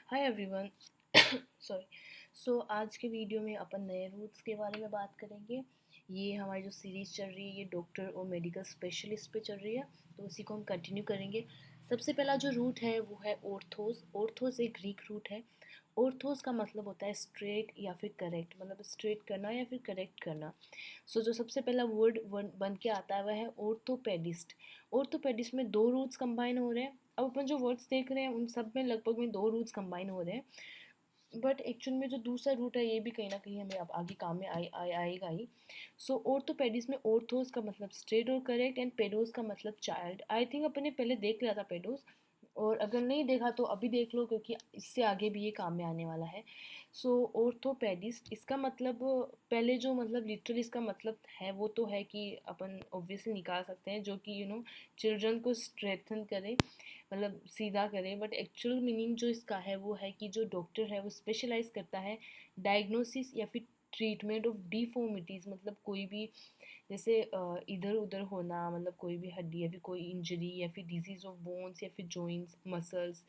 Hi everyone. Sorry. आज के video में अपन नए रूट्स के बारे में बात करेंगे। ये हमारी जो सीरीज़ चल रही है ये डॉक्टर और मेडिकल स्पेशलिस्ट पे चल रही है, तो उसी को हम कंटिन्यू करेंगे। सबसे पहला जो रूट है वो है ऑर्थोस। ऑर्थोस एक ग्रीक रूट है। ऑर्थोस का मतलब होता है स्ट्रेट या फिर करेक्ट, मतलब स्ट्रेट करना या फिर करेक्ट करना। जो सबसे पहला वर्ड बन के आता है वह है ऑर्थोपेडिस्ट। ऑर्थोपेडिस्ट में दो रूट्स कंबाइन हो रहे हैं। अब अपन जो वर्ड्स देख रहे हैं उन सब में लगभग में दो रूट्स कंबाइन हो रहे हैं, बट एक्चुअल में जो दूसरा रूट है ये भी कहीं ना कहीं हमें अब आगे काम में आएगा ही। ऑर्थोपेडिस में ऑर्थोस का मतलब स्ट्रेट और करेक्ट एंड पेडोस का मतलब चाइल्ड। आई थिंक अपन ने पहले देख लिया था पेडोस, और अगर नहीं देखा तो अभी देख लो क्योंकि इससे आगे भी ये काम में आने वाला है। ऑर्थोपेडिस्ट इसका मतलब, पहले जो मतलब लिटरली इसका मतलब है वो तो है कि अपन ऑब्वियसली निकाल सकते हैं जो कि चिल्ड्रन को स्ट्रेथन करे, मतलब सीधा करे। बट एक्चुअल मीनिंग जो इसका है वो है कि जो डॉक्टर है वो स्पेशलाइज करता है डायग्नोसिस या फिर ट्रीटमेंट ऑफ डिफॉर्मिटीज़, मतलब कोई भी जैसे इधर उधर होना, मतलब कोई भी हड्डी या फिर कोई इंजरी या फिर डिजीज़ ऑफ बोन्स या फिर जॉइंट्स मसल्स।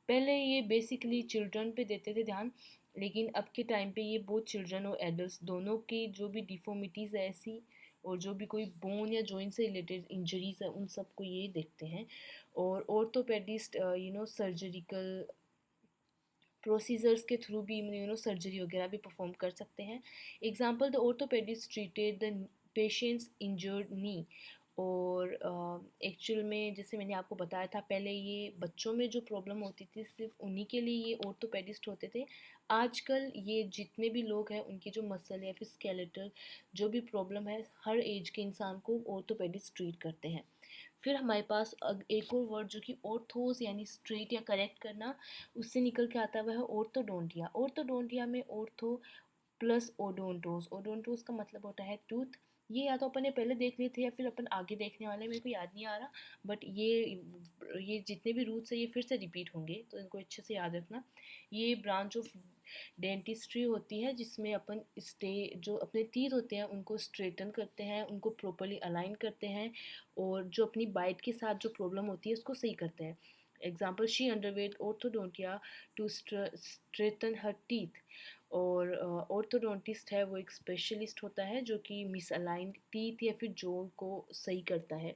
पहले ये बेसिकली चिल्ड्रन पे देते थे ध्यान, लेकिन अब के टाइम पे ये बोथ चिल्ड्रन और एडल्ट दोनों की जो भी डिफॉर्मिटीज़ है ऐसी, और जो भी कोई बोन या जॉइंट से रिलेटेड इंजरीज है उन सबको ये देखते हैं। और ऑर्थोपेडिस्ट सर्जरिकल प्रोसीजर्स के थ्रू भी सर्जरी वगैरह भी परफॉर्म कर सकते हैं। Example the orthopedist treated the patients injured knee. और एक्चुअल में जैसे मैंने आपको बताया था पहले, ये बच्चों में जो प्रॉब्लम होती थी सिर्फ उन्हीं के लिए ये ऑर्थोपेडिस्ट होते थे। आजकल ये जितने भी लोग हैं उनकी जो मसल या फिर स्केलेटल जो भी प्रॉब्लम है हर एज के इंसान को ऑर्थोपेडिस्ट ट्रीट करते हैं। फिर हमारे पास एक और वर्ड जो कि ऑर्थोस यानी स्ट्रेट या करेक्ट करना, उससे निकल के आता है वह है ऑर्थोडोंटिया। ऑर्थोडोंटिया में ऑर्थो प्लस ओडोंटोस। ओडोंटोस का मतलब होता है टूथ। ये या तो अपन ने पहले देख लिए थे या फिर अपन आगे देखने वाले हैं, मेरे को याद नहीं आ रहा। बट ये जितने भी रूट्स है ये फिर से रिपीट होंगे, तो इनको अच्छे से याद रखना। ये ब्रांच ऑफ डेंटिस्ट्री होती है जिसमें अपन स्टे जो अपने टीथ होते हैं उनको स्ट्रेटन करते हैं, उनको प्रॉपरली अलाइन करते हैं, और जो अपनी बाइट के साथ जो प्रॉब्लम होती है उसको सही करते हैं। Example, she underwent orthodontia to straighten her teeth. और ऑर्थोडोंटिस्ट है वो एक स्पेशलिस्ट होता है जो कि मिसअलाइंड टीथ या फिर जॉ को सही करता है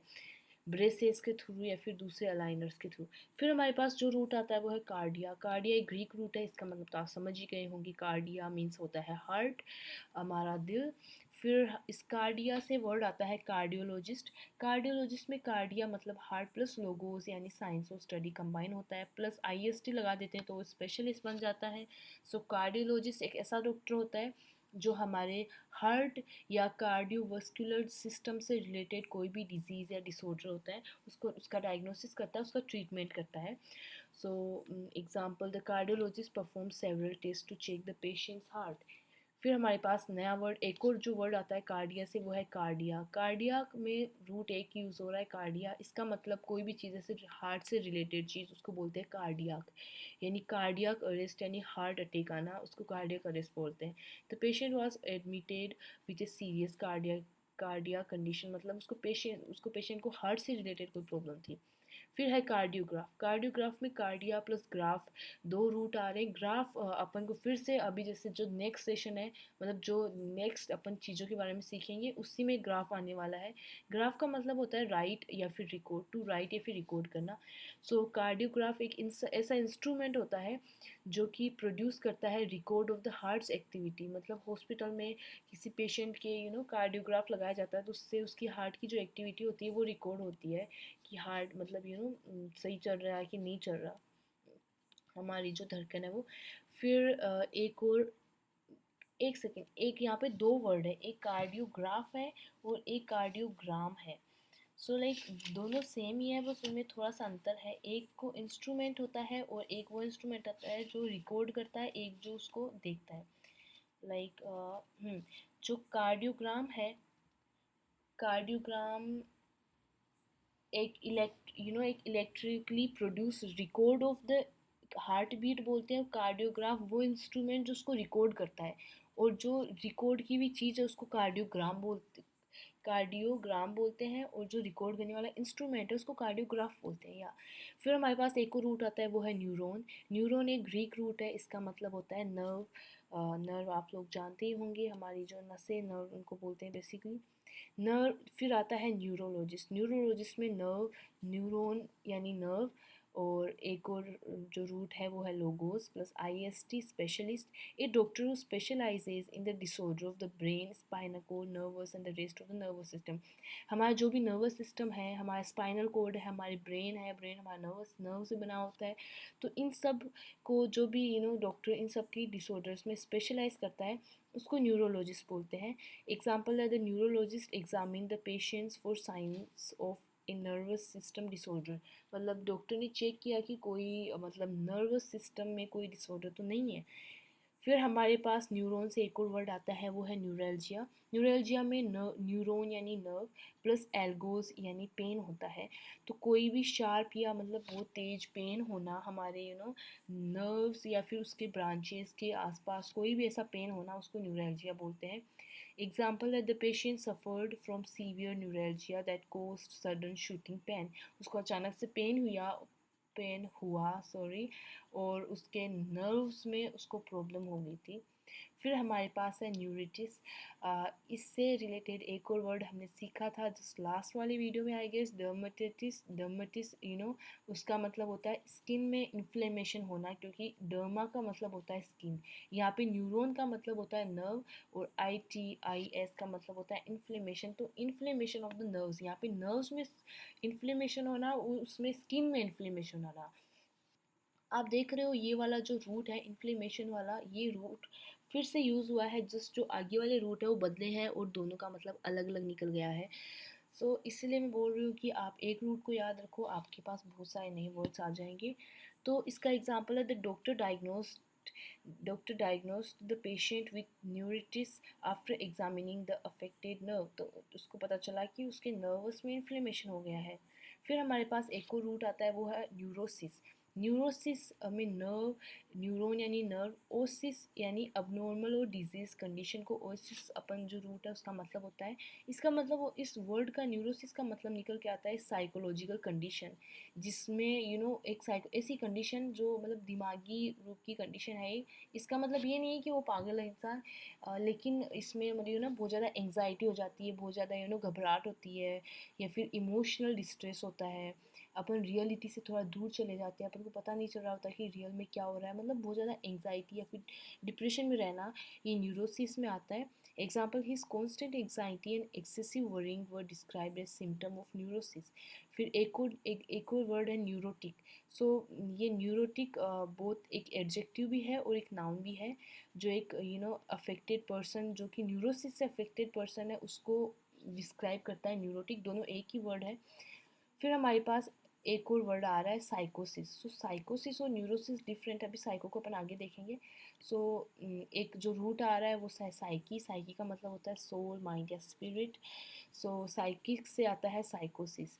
ब्रेसेस के थ्रू या फिर दूसरे अलाइनर्स के थ्रू। फिर हमारे पास जो रूट आता है वो है कार्डिया। कार्डिया एक ग्रीक रूट है, इसका मतलब तो आप समझ ही गए होंगे। कार्डिया मीन्स होता है हार्ट, हमारा दिल। फिर इस कार्डिया से वर्ड आता है कार्डियोलॉजिस्ट। कार्डियोलॉजिस्ट में कार्डिया मतलब हार्ट प्लस लोगोस यानी साइंस और स्टडी कंबाइन होता है, प्लस आईएसटी लगा देते हैं तो वो स्पेशलिस्ट बन जाता है। कार्डियोलॉजिस्ट एक ऐसा डॉक्टर होता है जो हमारे हार्ट या कार्डियोवास्कुलर सिस्टम से रिलेटेड कोई भी डिजीज़ या डिसऑर्डर होता है उसको उसका डायग्नोसिस करता है, उसका ट्रीटमेंट करता है। Example, the cardiologist perform several test to check the patient's heart. फिर हमारे पास नया वर्ड, एक और जो वर्ड आता है कार्डिया से वो है कार्डिया। कार्डिया में रूट एक यूज़ हो रहा है कार्डिया, इसका मतलब कोई भी चीज़ जैसे हार्ट से रिलेटेड चीज़ उसको बोलते हैं कार्डियाक, यानी कार्डियक अरेस्ट यानी हार्ट अटैक आना उसको कार्डियक अरेस्ट बोलते हैं। The patient was admitted with a serious cardiac condition, मतलब उसको पेशेंट को हार्ट से रिलेटेड कोई प्रॉब्लम थी। फिर है कार्डियोग्राफ। कार्डियोग्राफ में कार्डिया प्लस ग्राफ दो रूट आ रहे हैं। ग्राफ अपन को फिर से अभी जैसे जो नेक्स्ट सेशन है, मतलब जो नेक्स्ट अपन चीज़ों के बारे में सीखेंगे उसी में ग्राफ आने वाला है। ग्राफ का मतलब होता है राइट या फिर रिकॉर्ड, टू राइट या फिर रिकॉर्ड करना। कार्डियोग्राफ एक ऐसा इंस्ट्रूमेंट होता है जो कि प्रोड्यूस करता है record of the hearts activity, मतलब हॉस्पिटल में किसी पेशेंट के कार्डियोग्राफ लगाया जाता है तो उससे उसकी हार्ट की जो एक्टिविटी होती है वो रिकॉर्ड होती है कि हार्ट मतलब सही चल रहा है कि नहीं चल रहा, हमारी जो धड़कन है वो। फिर एक और, एक सेकेंड, एक यहाँ पे दो वर्ड है, एक कार्डियोग्राफ है और एक कार्डियोग्राम है। दोनों सेम ही है, बस उनमें थोड़ा सा अंतर है। एक को इंस्ट्रूमेंट होता है और एक वो इंस्ट्रूमेंट होता है जो रिकॉर्ड करता है, एक जो उसको देखता है। लाइक जो कार्डियोग्राम एक electrically produce record of the heart beat बोलते हैं। कार्डियोग्राफ वो इंस्ट्रूमेंट जो उसको रिकॉर्ड करता है, और जो रिकॉर्ड की हुई चीज़ है उसको कार्डियोग्राम बोलते कार्डियोग्राम बोलते हैं, और जो रिकॉर्ड करने वाला इंस्ट्रूमेंट है उसको कार्डियोग्राफ बोलते हैं। या फिर हमारे पास एक और रूट आता है, वो है न्यूरॉन। न्यूरॉन एक ग्रीक रूट है, इसका मतलब होता है नर्व। नर्व आप लोग जानते ही होंगे, हमारी जो नसें, नर्व उनको बोलते हैं बेसिकली नर्व। फिर आता है न्यूरोलॉजिस्ट। न्यूरोलॉजिस्ट में नर्व, न्यूरॉन यानी नर्व, और एक और जो रूट है वो है logos plus IST specialist. A doctor who specialises in the disorder of the brain, spinal cord, nervous and the rest of the nervous system. हमारा जो भी नर्वस सिस्टम है, हमारा स्पाइनल कोड है, हमारी ब्रेन है, ब्रेन हमारा नर्वस नर्व से बना होता है। तो इन सब को जो भी डॉक्टर इन सब की डिसऑर्डर्स में स्पेशलाइज करता है, उसको न्यूरोलॉजिस्ट बोलते हैं। एग्जाम्पल है the neurologist examine the patients for science of a nervous system disorder. मतलब डॉक्टर ने चेक किया कि कोई मतलब नर्वस सिस्टम में कोई डिसऑर्डर तो नहीं है। फिर हमारे पास न्यूरॉन से एक और वर्ड आता है, वो है न्यूरल्जिया। न्यूरल्जिया में न्यूरॉन यानी नर्व प्लस एल्गोज यानी पेन होता है। तो कोई भी शार्प या मतलब बहुत तेज पेन होना हमारे नर्व्स या फिर उसके ब्रांचेस के आसपास कोई भी ऐसा पेन होना, उसको न्यूरल्जिया बोलते हैं। एग्जाम्पल है the patient suffered from severe neuralgia that caused sudden shooting pain. उसको अचानक से पेन हुआ सॉरी, और उसके नर्व्स में उसको प्रॉब्लम हो गई थी। फिर हमारे पास है न्यूरिटिस। इससे रिलेटेड एक और वर्ड हमने सीखा था जिस लास्ट वाली वीडियो में, आई गेस डर्मेटिटिस। डर्मेटिस उसका मतलब होता है स्किन में इन्फ्लेमेशन होना, क्योंकि डर्मा का मतलब होता है स्किन। यहाँ पे न्यूरॉन का मतलब होता है नर्व, और ITIS का मतलब होता है इन्फ्लेमेशन। तो इन्फ्लेमेशन ऑफ द नर्व्स, यहाँ पे नर्व्स में इन्फ्लेमेशन होना, उसमें स्किन में इन्फ्लेमेशन होना। आप देख रहे हो ये वाला जो रूट है इन्फ्लेमेशन वाला, ये रूट फिर से यूज़ हुआ है, जस्ट जो आगे वाले रूट है वो बदले हैं और दोनों का मतलब अलग अलग निकल गया है। सो इसलिए मैं बोल रही हूँ कि आप एक रूट को याद रखो, आपके पास बहुत सारे नए वर्ड्स आ जाएंगे। तो इसका एग्जांपल है the doctor diagnosed the patient with neuritis after examining the affected nerve. तो उसको पता चला कि उसके नर्वस में इन्फ्लेमेशन हो गया है। फिर हमारे पास एक और रूट आता है, वो है न्यूरोसिस। न्यूरोसिस में नर्व, न्यूरॉन यानी नर्व, ओसिस यानी अबनॉर्मल और डिजीज कंडीशन को ओसिस अपन जो रूट है उसका मतलब होता है। इसका मतलब इस वर्ड का न्यूरोसिस का मतलब निकल के आता है साइकोलॉजिकल कंडीशन, जिसमें एक ऐसी कंडीशन जो मतलब दिमागी रूप की कंडीशन है। इसका मतलब ये नहीं है कि वो पागल है इंसान, लेकिन इसमें मतलब बहुत ज़्यादा एंग्जाइटी हो जाती है, बहुत ज़्यादा घबराहट होती है, या फिर इमोशनल डिस्ट्रेस होता है। अपन रियलिटी से थोड़ा दूर चले जाते हैं, अपन को पता नहीं चल रहा होता कि रियल में क्या हो रहा है, मतलब बहुत ज़्यादा एंग्जाइटी या फिर डिप्रेशन में रहना, ये न्यूरोसिस में आता है। Example his constant anxiety and excessive worrying were described as symptom of neurosis. फिर एक और वर्ड है न्यूरोटिक। सो ये न्यूरोटिक बहुत एक एडजेक्टिव भी है और एक नाउन भी है, जो एक अफेक्टेड पर्सन, जो कि न्यूरोसिस से अफेक्टेड पर्सन है, उसको डिस्क्राइब करता है। न्यूरोटिक दोनों एक ही वर्ड है। फिर हमारे पास एक और वर्ड आ रहा है साइकोसिस। सो साइकोसिस और न्यूरोसिस डिफरेंट है, अभी साइको को अपन आगे देखेंगे। सो एक जो रूट आ रहा है वो साइकी। साइकी का मतलब होता है सोल, माइंड या स्पिरिट। सो साइकिक से आता है साइकोसिस।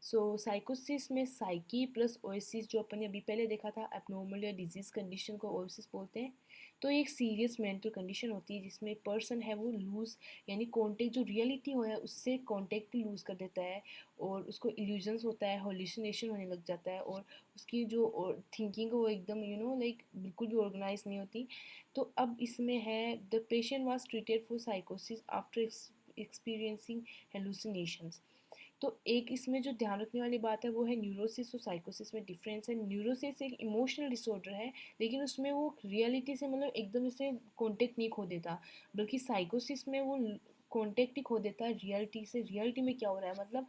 सो साइकोसिस में साइकी प्लस ओएसिस, जो अपन ने अभी पहले देखा था एबनॉर्मल या डिजीज कंडीशन को ओएसिस बोलते हैं। तो एक सीरियस मेंटल कंडीशन होती है जिसमें पर्सन है वो लूज यानी कॉन्टेक्ट, जो रियलिटी हो है उससे कॉन्टेक्ट लूज कर देता है, और उसको इल्यूजन्स होता है, हॉल्यूसिनेशन होने लग जाता है, और उसकी जो थिंकिंग वो एकदम लाइक बिल्कुल भी ऑर्गेनाइज नहीं होती। तो अब इसमें है the patient was treated for साइकोसिस आफ्टर एक्सपीरियंसिंग हेलुसिनेशंस। तो एक इसमें जो ध्यान रखने वाली बात है वो है न्यूरोसिस और साइकोसिस में डिफरेंस है। न्यूरोसिस एक इमोशनल डिसऑर्डर है, लेकिन उसमें वो रियलिटी से मतलब एकदम से कांटेक्ट नहीं खो देता, बल्कि साइकोसिस में वो कांटेक्ट ही खो देता है रियलिटी से। रियलिटी में क्या हो रहा है मतलब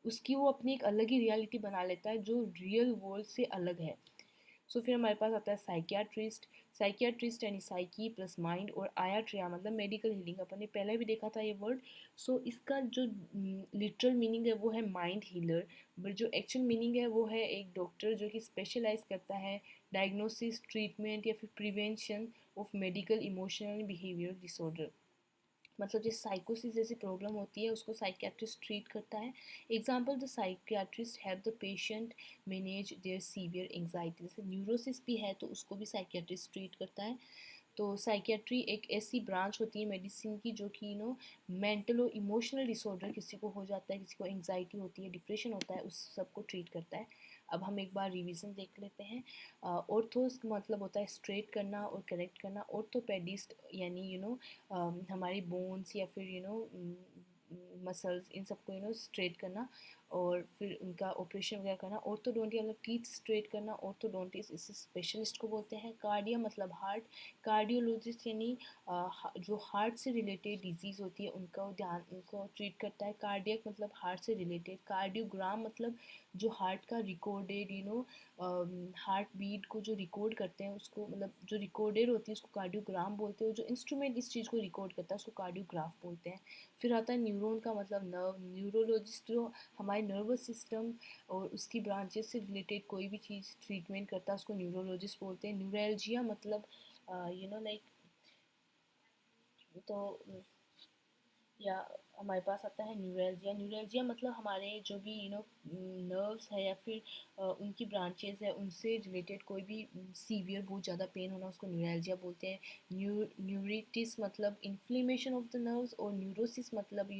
उसकी वो अपनी एक अलग ही रियलिटी बना लेता है जो रियल वर्ल्ड से अलग है। सो फिर हमारे पास आता है साइकियाट्रिस्ट। साइकियाट्रिस्ट यानी साइकी प्लस माइंड, और आयाट्रिया मतलब मेडिकल हीलिंग, अपन ने पहले भी देखा था ये वर्ड। सो इसका जो लिटरल मीनिंग है वो है माइंड हीलर, बट जो एक्चुअल मीनिंग है वो है एक डॉक्टर जो कि स्पेशलाइज करता है डायग्नोसिस, ट्रीटमेंट या फिर prevention of medical emotional behaviour disorder. मतलब जिस साइकोसिस जैसी प्रॉब्लम होती है उसको साइकियाट्रिस्ट ट्रीट करता है। Example the psychiatrist help the patient manage there severe anxiety. जैसे न्यूरोसिस भी है तो उसको भी साइकियाट्रिस्ट ट्रीट करता है। तो साइकियाट्री एक ऐसी ब्रांच होती है मेडिसिन की जो कि मेंटल और इमोशनल डिसऑर्डर किसी को हो जाता है, किसी को एंग्जाइटी होती है, डिप्रेशन होता है, उस सब को ट्रीट करता है। अब हम एक बार रिवीजन देख लेते हैं। ऑर्थोस मतलब होता है स्ट्रेट करना और करेक्ट करना। ऑर्थोपेडिस्ट यानी हमारी बोन्स या फिर मसल्स, इन सबको स्ट्रेट करना और फिर उनका ऑपरेशन वगैरह करना। ऑर्थोडोंटिया मतलब टीथ स्ट्रेट करना, ऑर्थोडोंटिस्ट इस स्पेशलिस्ट को बोलते हैं। कार्डिया मतलब हार्ट, कार्डियोलॉजिस्ट यानी जो हार्ट से रिलेटेड डिजीज़ होती है उनको ट्रीट करता है। कार्डियक मतलब हार्ट से रिलेटेड। कार्डियोग्राम मतलब जो हार्ट का रिकॉर्डेड हार्ट बीट को जो रिकॉर्ड करते हैं उसको, मतलब जो रिकॉर्डेड होती है उसको कार्डियोग्राम बोलते हैं, और जो इंस्ट्रूमेंट इस चीज़ को रिकॉर्ड करता है उसको कार्डियोग्राफ बोलते हैं। फिर आता है न्यूरॉन का मतलब नर्व, न्यूरोलॉजिस्ट जो हमारे नर्वस सिस्टम और उसकी ब्रांचेस से रिलेटेड कोई भी चीज़ ट्रीटमेंट करता है उसको न्यूरोलॉजिस्ट बोलते हैं। न्यूरैल्जिया मतलब लाइक, तो या हमारे पास आता है न्यूरैल्जिया। न्यूरैल्जिया मतलब हमारे जो भी नर्व्स है या फिर उनकी ब्रांचेस है उनसे रिलेटेड कोई भी सीवियर बहुत ज़्यादा पेन होना उसको न्यूरैल्जिया बोलते हैं। न्यूरिटिस मतलब इन्फ्लेमेशन ऑफ द नर्व्स, और न्यूरोसिस मतलब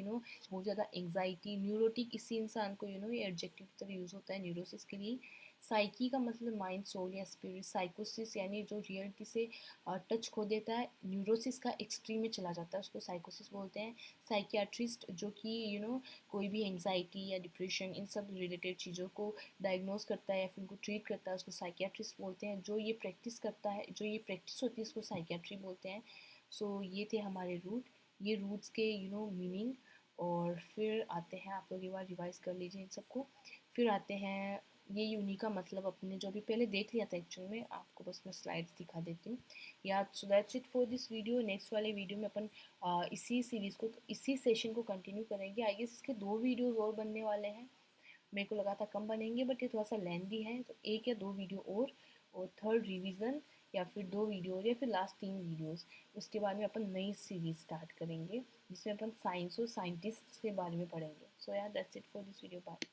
बहुत ज़्यादा एंग्जाइटी। न्यूरोटिक इसी इंसान को ये एडजेक्टिव की तरह यूज़ होता है न्यूरोसिस के लिए। साइकी का मतलब माइंड, सोल या स्पिरिट। साइकोसिस यानी जो रियलिटी से टच खो देता है, न्यूरोसिस का एक्सट्रीम में चला जाता है, उसको साइकोसिस बोलते हैं। साइकियाट्रिस्ट जो कि कोई भी एंग्जाइटी या डिप्रेशन इन सब रिलेटेड चीज़ों को डायग्नोज करता है या फिर उनको ट्रीट करता है उसको साइकियाट्रिस्ट बोलते हैं। जो ये प्रैक्टिस करता है, जो ये प्रैक्टिस होती है उसको साइकियाट्री बोलते हैं। सो ये थे हमारे रूट, ये रूट्स के मीनिंग। और फिर आते हैं, आप लोग एक बार रिवाइज कर लीजिए इन सबको। फिर आते हैं ये यूनिक का मतलब अपने जो भी पहले देख लिया था एक्चुअल में, आपको बस मैं स्लाइड्स दिखा देती हूँ। या so that's it for this video. Next वाले वीडियो में अपन इसी सीरीज़ को, इसी सेशन को कंटिन्यू करेंगे। आई गेस इसके 2 वीडियोस और बनने वाले हैं। मेरे को लगा था कम बनेंगे बट ये थोड़ा सा लेंथी है, तो 1 या 2 वीडियो और थर्ड रिवीजन, या फिर 2 वीडियो और, या फिर लास्ट 3 वीडियोस। उसके बाद में अपन नई सीरीज स्टार्ट करेंगे जिसमें अपन साइंस और साइंटिस्ट के बारे में पढ़ेंगे। सो यार that's it for this video. Bye.